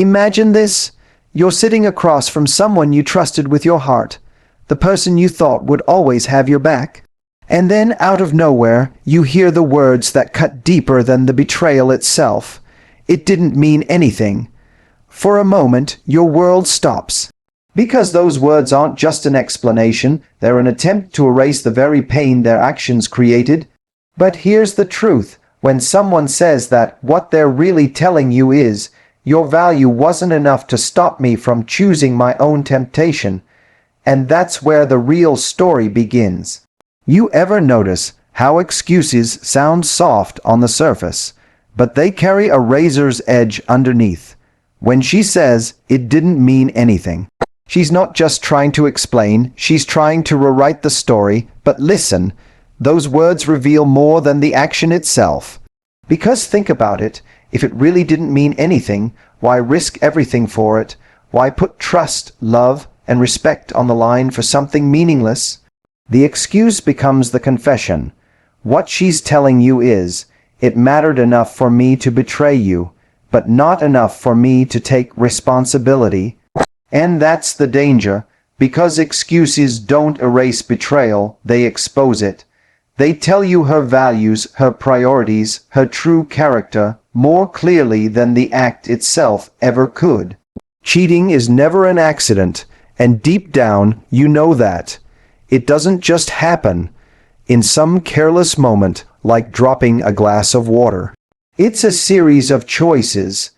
Imagine this. You're sitting across from someone you trusted with your heart, the person you thought would always have your back. And then, out of nowhere, you hear the words that cut deeper than the betrayal itself. It didn't mean anything. For a moment, your world stops. Because those words aren't just an explanation, they're an attempt to erase the very pain their actions created. But here's the truth. When someone says that, what they're really telling you is, your value wasn't enough to stop me from choosing my own temptation. And that's where the real story begins. You ever notice how excuses sound soft on the surface, but they carry a razor's edge underneath? When she says it didn't mean anything, she's not just trying to explain, she's trying to rewrite the story. But listen, those words reveal more than the action itself. Because think about it, if it really didn't mean anything, why risk everything for it? Why put trust, love, and respect on the line for something meaningless? The excuse becomes the confession. What she's telling you is, it mattered enough for me to betray you, but not enough for me to take responsibility. And that's the danger, because excuses don't erase betrayal, they expose it. They tell you her values, her priorities, her true character, more clearly than the act itself ever could. Cheating is never an accident, and deep down you know that. It doesn't just happen in some careless moment like dropping a glass of water. It's a series of choices,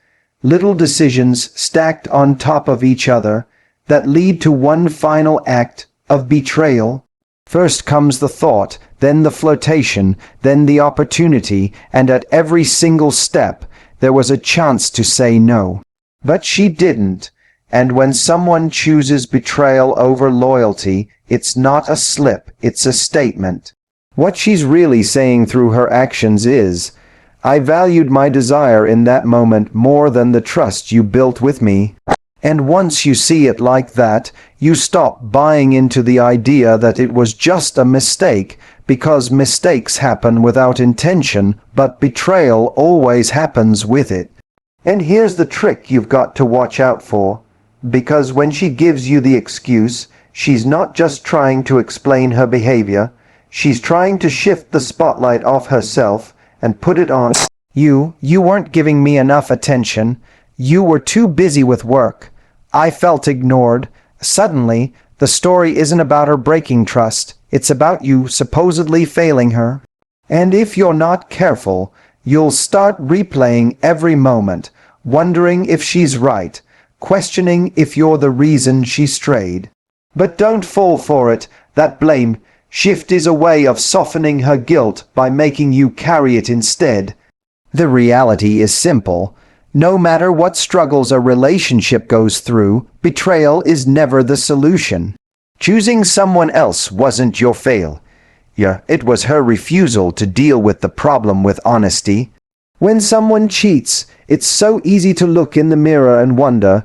little decisions stacked on top of each other that lead to one final act of betrayal. First comes the thought, then the flirtation, then the opportunity, and at every single step there was a chance to say no. But she didn't. And when someone chooses betrayal over loyalty, it's not a slip, it's a statement. What she's really saying through her actions is, I valued my desire in that moment more than the trust you built with me. And once you see it like that, you stop buying into the idea that it was just a mistake, because mistakes happen without intention, but betrayal always happens with it. And here's the trick you've got to watch out for. Because when she gives you the excuse, she's not just trying to explain her behavior, she's trying to shift the spotlight off herself and put it on you. You weren't giving me enough attention. You were too busy with work. I felt ignored. Suddenly, the story isn't about her breaking trust. It's about you supposedly failing her. And if you're not careful, you'll start replaying every moment, wondering if she's right, questioning if you're the reason she strayed. But don't fall for it. That blame shift is a way of softening her guilt by making you carry it instead. The reality is simple. No matter what struggles a relationship goes through, betrayal is never the solution. Choosing someone else wasn't your failure. It was her refusal to deal with the problem with honesty. When someone cheats, it's so easy to look in the mirror and wonder,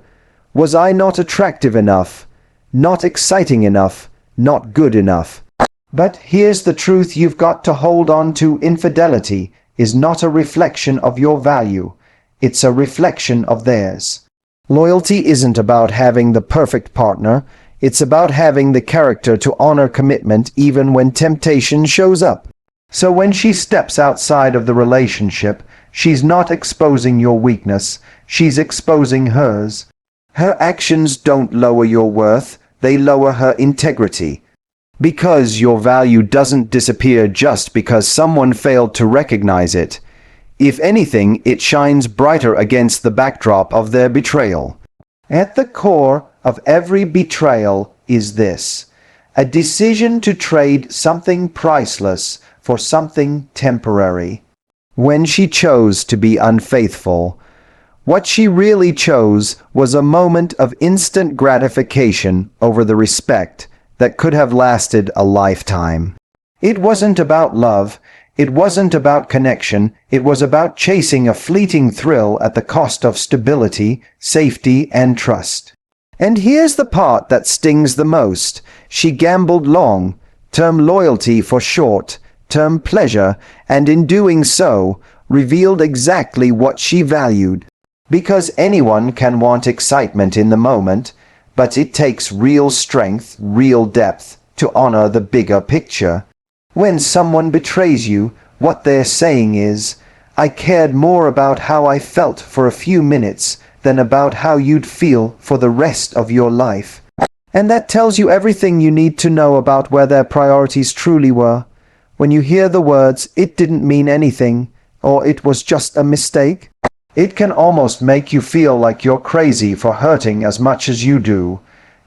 was I not attractive enough? Not exciting enough? Not good enough? But here's the truth you've got to hold on to. Infidelity is not a reflection of your value. It's a reflection of theirs. Loyalty isn't about having the perfect partner. It's about having the character to honor commitment even when temptation shows up. So when she steps outside of the relationship, she's not exposing your weakness, she's exposing hers. Her actions don't lower your worth, they lower her integrity. Because your value doesn't disappear just because someone failed to recognize it. If anything, it shines brighter against the backdrop of their betrayal. At the core of every betrayal is this: a decision to trade something priceless for something temporary. When she chose to be unfaithful, what she really chose was a moment of instant gratification over the respect that could have lasted a lifetime. It wasn't about love, it wasn't about connection, it was about chasing a fleeting thrill at the cost of stability, safety, and trust. And here's the part that stings the most. She gambled long-term loyalty for short-term pleasure, and in doing so, revealed exactly what she valued. Because anyone can want excitement in the moment, but it takes real strength, real depth, to honor the bigger picture. When someone betrays you, what they're saying is, I cared more about how I felt for a few minutes than about how you'd feel for the rest of your life. And that tells you everything you need to know about where their priorities truly were. When you hear the words, it didn't mean anything, or it was just a mistake, it can almost make you feel like you're crazy for hurting as much as you do.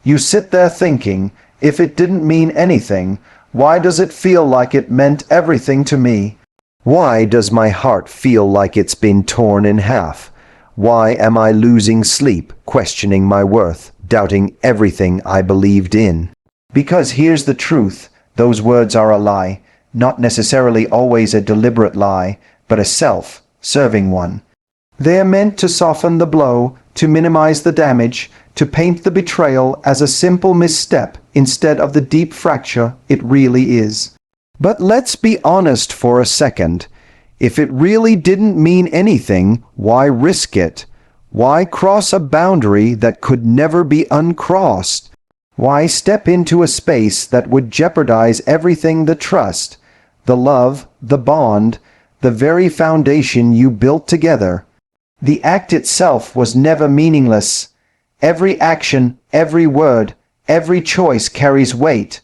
You sit there thinking, if it didn't mean anything, why does it feel like it meant everything to me? Why does my heart feel like it's been torn in half? Why am I losing sleep, questioning my worth, doubting everything I believed in? Because here's the truth, those words are a lie, not necessarily always a deliberate lie, but a self-serving one. They are meant to soften the blow, to minimize the damage, to paint the betrayal as a simple misstep instead of the deep fracture it really is. But let's be honest for a second. If it really didn't mean anything, why risk it? Why cross a boundary that could never be uncrossed? Why step into a space that would jeopardize everything: the trust, the love, the bond, the very foundation you built together? The act itself was never meaningless. Every action, every word, every choice carries weight.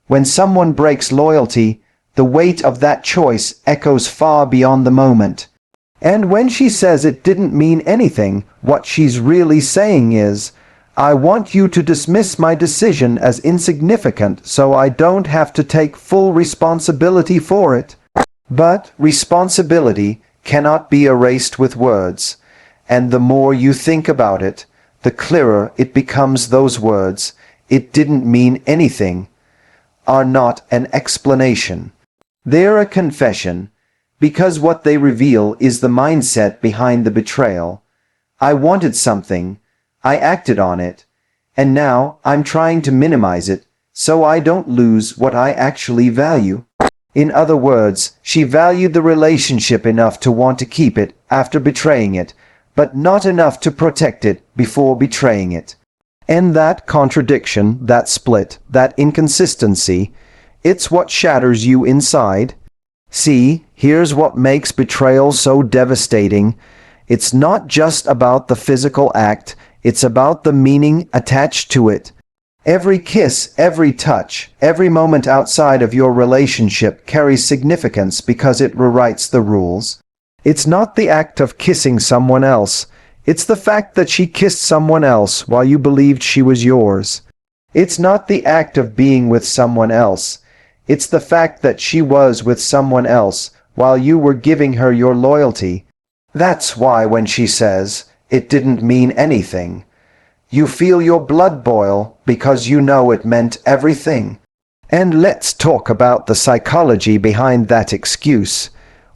When someone breaks loyalty, the weight of that choice echoes far beyond the moment. And when she says it didn't mean anything, what she's really saying is, I want you to dismiss my decision as insignificant so I don't have to take full responsibility for it. But responsibility cannot be erased with words, and the more you think about it, the clearer it becomes those words, it didn't mean anything, are not an explanation. They're a confession, because what they reveal is the mindset behind the betrayal. I wanted something, I acted on it, and now I'm trying to minimize it so I don't lose what I actually value. In other words, she valued the relationship enough to want to keep it after betraying it, but not enough to protect it before betraying it. And that contradiction, that split, that inconsistency, it's what shatters you inside. See, here's what makes betrayal so devastating. It's not just about the physical act, it's about the meaning attached to it. Every kiss, every touch, every moment outside of your relationship carries significance because it rewrites the rules. It's not the act of kissing someone else. It's the fact that she kissed someone else while you believed she was yours. It's not the act of being with someone else. It's the fact that she was with someone else while you were giving her your loyalty. That's why when she says, it didn't mean anything, you feel your blood boil because you know it meant everything. And let's talk about the psychology behind that excuse.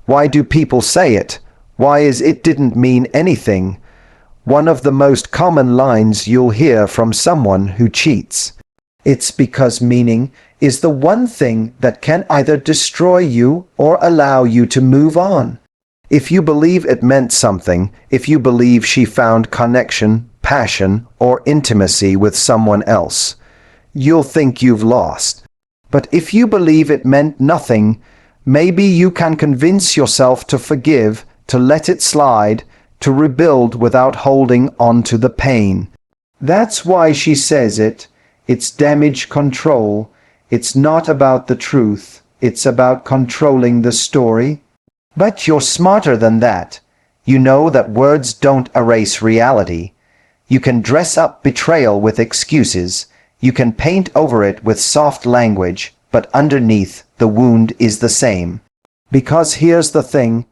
Why do people say it? Why is it didn't mean anything? One of the most common lines you'll hear from someone who cheats. It's because meaning is the one thing that can either destroy you or allow you to move on. If you believe it meant something, if you believe she found connection, passion, or intimacy with someone else, you'll think you've lost. But if you believe it meant nothing, maybe you can convince yourself to forgive, to let it slide, to rebuild without holding on to the pain. That's why she says it. It's damage control. It's not about the truth. It's about controlling the story. But you're smarter than that. You know that words don't erase reality. You can dress up betrayal with excuses. You can paint over it with soft language, but underneath, the wound is the same. Because here's the thing.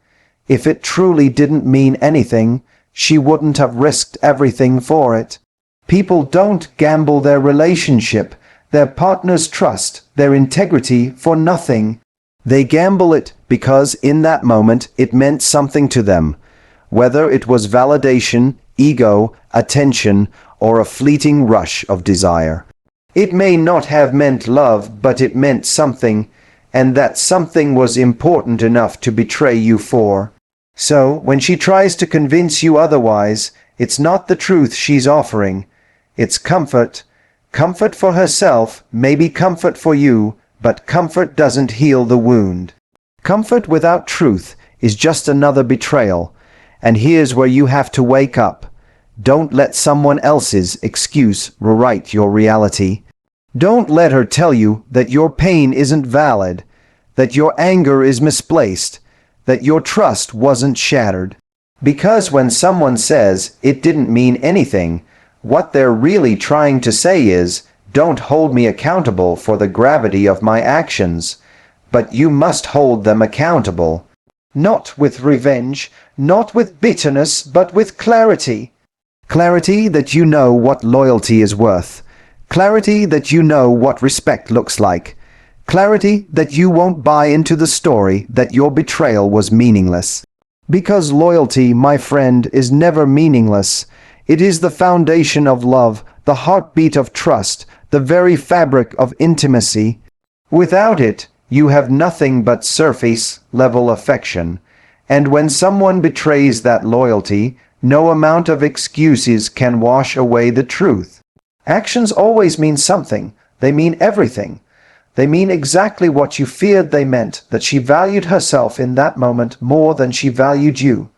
If it truly didn't mean anything, she wouldn't have risked everything for it. People don't gamble their relationship, their partner's trust, their integrity for nothing. They gamble it because in that moment it meant something to them, whether it was validation, ego, attention, or a fleeting rush of desire. It may not have meant love, but it meant something, and that something was important enough to betray you for. So, when she tries to convince you otherwise, It's not the truth she's offering. It's comfort. Comfort for herself, maybe comfort for you, but comfort doesn't heal the wound. Comfort without truth is just another betrayal. And here's where you have to wake up. Don't let someone else's excuse rewrite your reality. Don't let her tell you that your pain isn't valid, that your anger is misplaced, that your trust wasn't shattered. Because when someone says it didn't mean anything, what they're really trying to say is, don't hold me accountable for the gravity of my actions, but you must hold them accountable. Not with revenge, not with bitterness, but with clarity. Clarity that you know what loyalty is worth. Clarity that you know what respect looks like. Clarity that you won't buy into the story that your betrayal was meaningless. Because loyalty, my friend, is never meaningless. It is the foundation of love, the heartbeat of trust, the very fabric of intimacy. Without it, you have nothing but surface-level affection. And when someone betrays that loyalty, no amount of excuses can wash away the truth. Actions always mean something. They mean everything. They mean exactly what you feared they meant, that she valued herself in that moment more than she valued you.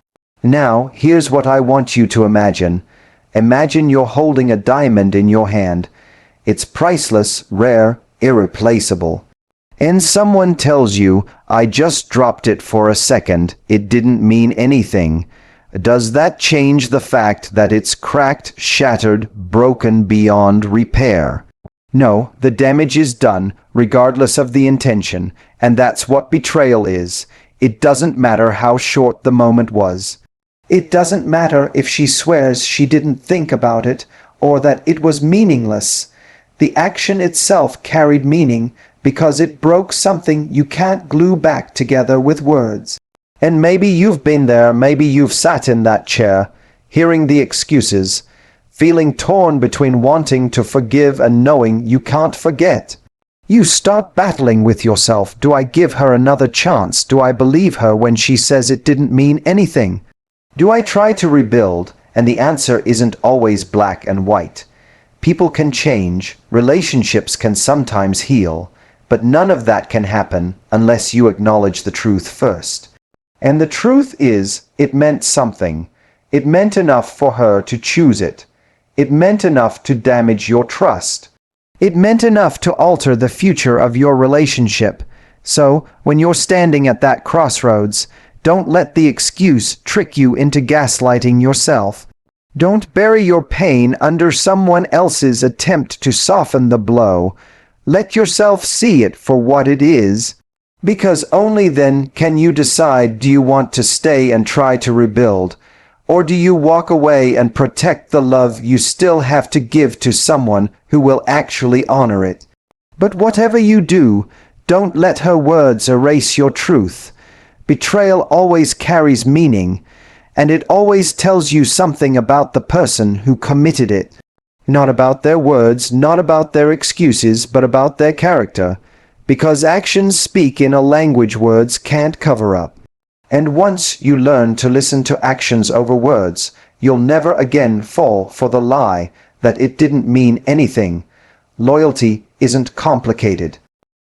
Now, here's what I want you to imagine. Imagine you're holding a diamond in your hand. It's priceless, rare, irreplaceable. And someone tells you, I just dropped it for a second. It didn't mean anything. Does that change the fact that it's cracked, shattered, broken beyond repair? No, the damage is done, regardless of the intention, and that's what betrayal is. It doesn't matter how short the moment was. It doesn't matter if she swears she didn't think about it, or that it was meaningless. The action itself carried meaning, because it broke something you can't glue back together with words. And maybe you've been there, maybe you've sat in that chair, hearing the excuses, feeling torn between wanting to forgive and knowing you can't forget. You start battling with yourself. Do I give her another chance? Do I believe her when she says it didn't mean anything? Do I try to rebuild? And the answer isn't always black and white. People can change, relationships can sometimes heal, but none of that can happen unless you acknowledge the truth first. And the truth is, it meant something. It meant enough for her to choose it. It meant enough to damage your trust. It meant enough to alter the future of your relationship. So, when you're standing at that crossroads, don't let the excuse trick you into gaslighting yourself. Don't bury your pain under someone else's attempt to soften the blow. Let yourself see it for what it is. Because only then can you decide, do you want to stay and try to rebuild, or do you walk away and protect the love you still have to give to someone who will actually honor it? But whatever you do, don't let her words erase your truth. Betrayal always carries meaning, and it always tells you something about the person who committed it. Not about their words, not about their excuses, but about their character. Because actions speak in a language words can't cover up. And once you learn to listen to actions over words, you'll never again fall for the lie that it didn't mean anything. Loyalty isn't complicated.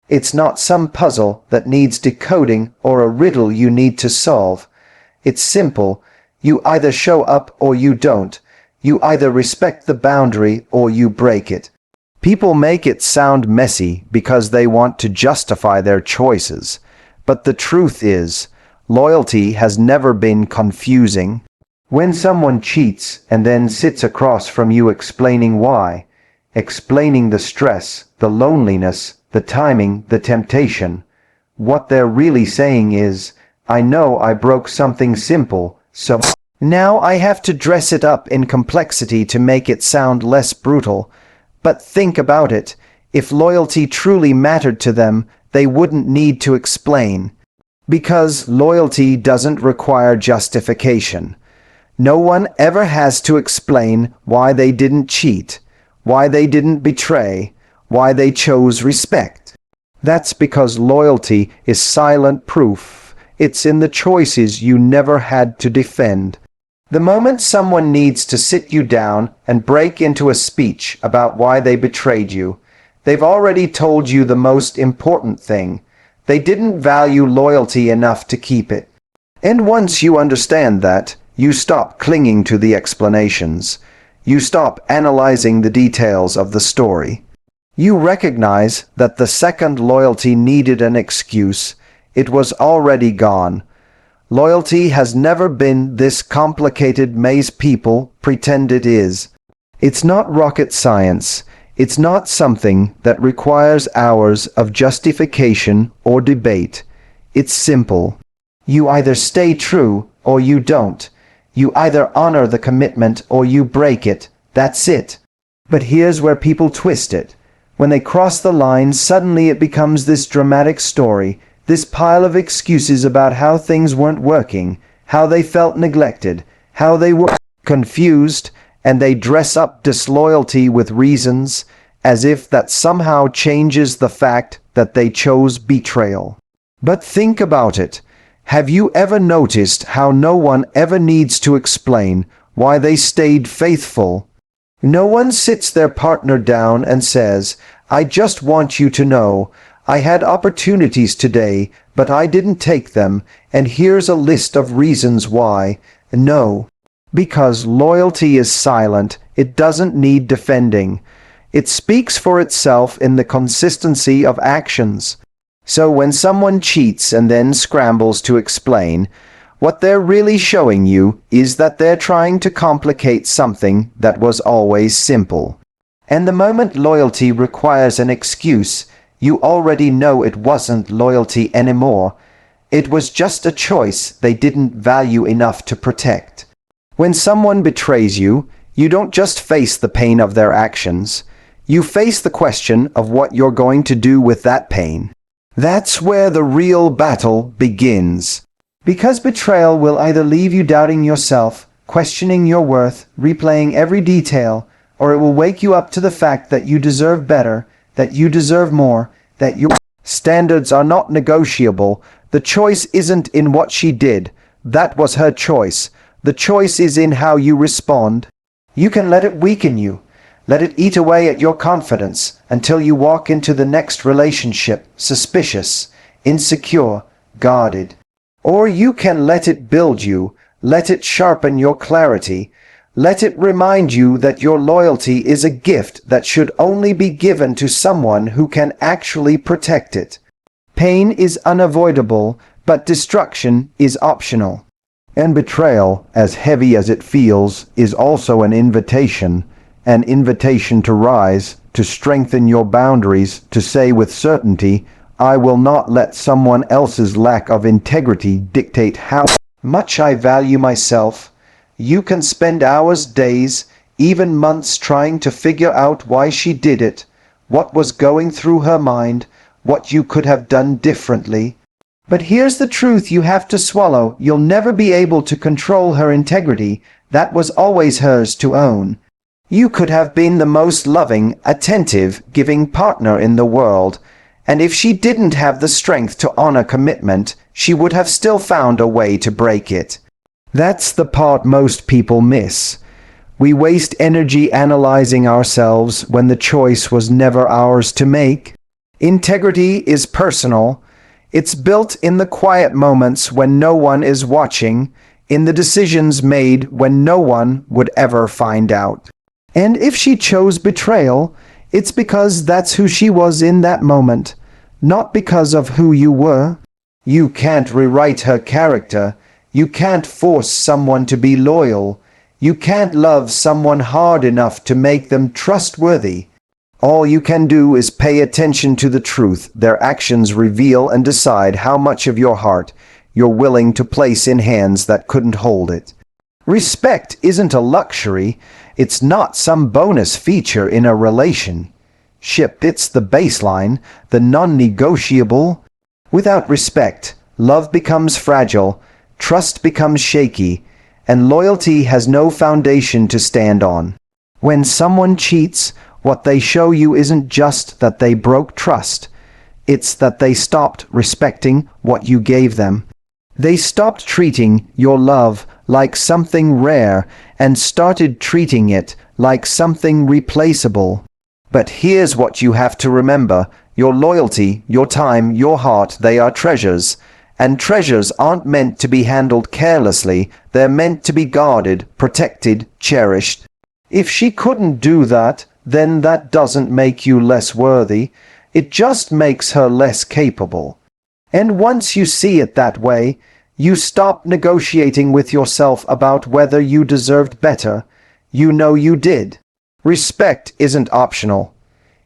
It's not some puzzle that needs decoding or a riddle you need to solve. It's simple. You either show up or you don't. You either respect the boundary or you break it. People make it sound messy because they want to justify their choices. But the truth is, loyalty has never been confusing. When someone cheats and then sits across from you explaining why, explaining the stress, the loneliness, the timing, the temptation, what they're really saying is, I know I broke something simple, so now I have to dress it up in complexity to make it sound less brutal. But think about it. If loyalty truly mattered to them, they wouldn't need to explain. Because loyalty doesn't require justification. No one ever has to explain why they didn't cheat, why they didn't betray, why they chose respect. That's because loyalty is silent proof. It's in the choices you never had to defend. The moment someone needs to sit you down and break into a speech about why they betrayed you, they've already told you the most important thing. They didn't value loyalty enough to keep it. And once you understand that, you stop clinging to the explanations. You stop analyzing the details of the story. You recognize that the second loyalty needed an excuse, it was already gone. Loyalty has never been this complicated maze people pretend it is. It's not rocket science. It's not something that requires hours of justification or debate. It's simple. You either stay true or you don't. You either honor the commitment or you break it. That's it. But here's where people twist it. When they cross the line, suddenly it becomes this dramatic story, this pile of excuses about how things weren't working, how they felt neglected, how they were confused, and they dress up disloyalty with reasons, as if that somehow changes the fact that they chose betrayal. But think about it. Have you ever noticed how no one ever needs to explain why they stayed faithful? No one sits their partner down and says, "I just want you to know, I had opportunities today, but I didn't take them, and here's a list of reasons why." No, because loyalty is silent. It doesn't need defending. It speaks for itself in the consistency of actions. So when someone cheats and then scrambles to explain, what they're really showing you is that they're trying to complicate something that was always simple. And the moment loyalty requires an excuse, you already know it wasn't loyalty anymore. It was just a choice they didn't value enough to protect. When someone betrays you, you don't just face the pain of their actions. You face the question of what you're going to do with that pain. That's where the real battle begins. Because betrayal will either leave you doubting yourself, questioning your worth, replaying every detail, or it will wake you up to the fact that you deserve better, that you deserve more, that your standards are not negotiable. The choice isn't in what she did. That was her choice. The choice is in how you respond. You can let it weaken you. Let it eat away at your confidence until you walk into the next relationship suspicious, insecure, guarded. Or you can let it build you, let it sharpen your clarity, let it remind you that your loyalty is a gift that should only be given to someone who can actually protect it. Pain is unavoidable, but destruction is optional. And betrayal, as heavy as it feels, is also an invitation to rise, to strengthen your boundaries, to say with certainty, I will not let someone else's lack of integrity dictate how much I value myself. You can spend hours, days, even months trying to figure out why she did it, what was going through her mind, what you could have done differently. But here's the truth you have to swallow. You'll never be able to control her integrity. That was always hers to own. You could have been the most loving, attentive, giving partner in the world, and if she didn't have the strength to honor commitment, she would have still found a way to break it. That's the part most people miss. We waste energy analyzing ourselves when the choice was never ours to make. Integrity is personal. It's built in the quiet moments when no one is watching, in the decisions made when no one would ever find out. And if she chose betrayal, it's because that's who she was in that moment, not because of who you were. You can't rewrite her character. You can't force someone to be loyal. You can't love someone hard enough to make them trustworthy. All you can do is pay attention to the truth their actions reveal and decide how much of your heart you're willing to place in hands that couldn't hold it. Respect isn't a luxury. It's not some bonus feature in a relationship. It's the baseline, the non-negotiable. Without respect, love becomes fragile, trust becomes shaky, and loyalty has no foundation to stand on. When someone cheats, what they show you isn't just that they broke trust. It's that they stopped respecting what you gave them. They stopped treating your love like something rare and started treating it like something replaceable. But here's what you have to remember. Your loyalty, your time, your heart, they are treasures. And treasures aren't meant to be handled carelessly. They're meant to be guarded, protected, cherished. If she couldn't do that, then that doesn't make you less worthy. It just makes her less capable. And once you see it that way, you stop negotiating with yourself about whether you deserved better. You know you did. Respect isn't optional.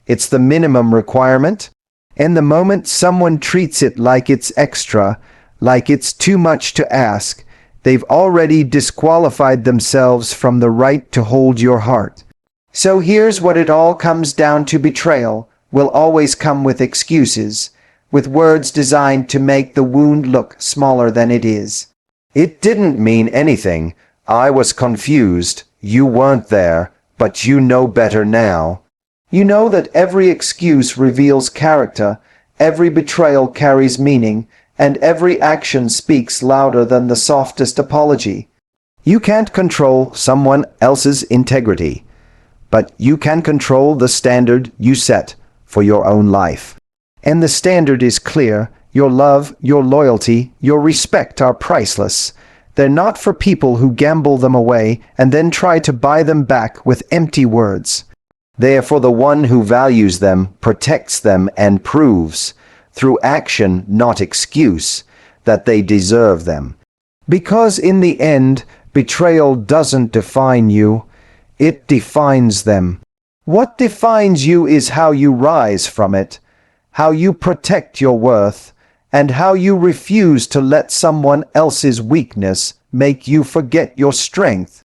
It's the minimum requirement. And the moment someone treats it like it's extra, like it's too much to ask, they've already disqualified themselves from the right to hold your heart. So here's what it all comes down to. Betrayal will always come with excuses, with words designed to make the wound look smaller than it is. It didn't mean anything. I was confused. You weren't there, but you know better now. You know that every excuse reveals character, every betrayal carries meaning, and every action speaks louder than the softest apology. You can't control someone else's integrity, but you can control the standard you set for your own life. And the standard is clear. Your love, your loyalty, your respect are priceless. They're not for people who gamble them away and then try to buy them back with empty words. They are for the one who values them, protects them, and proves, through action, not excuse, that they deserve them. Because in the end, betrayal doesn't define you, it defines them. What defines you is how you rise from it, how you protect your worth, and how you refuse to let someone else's weakness make you forget your strength.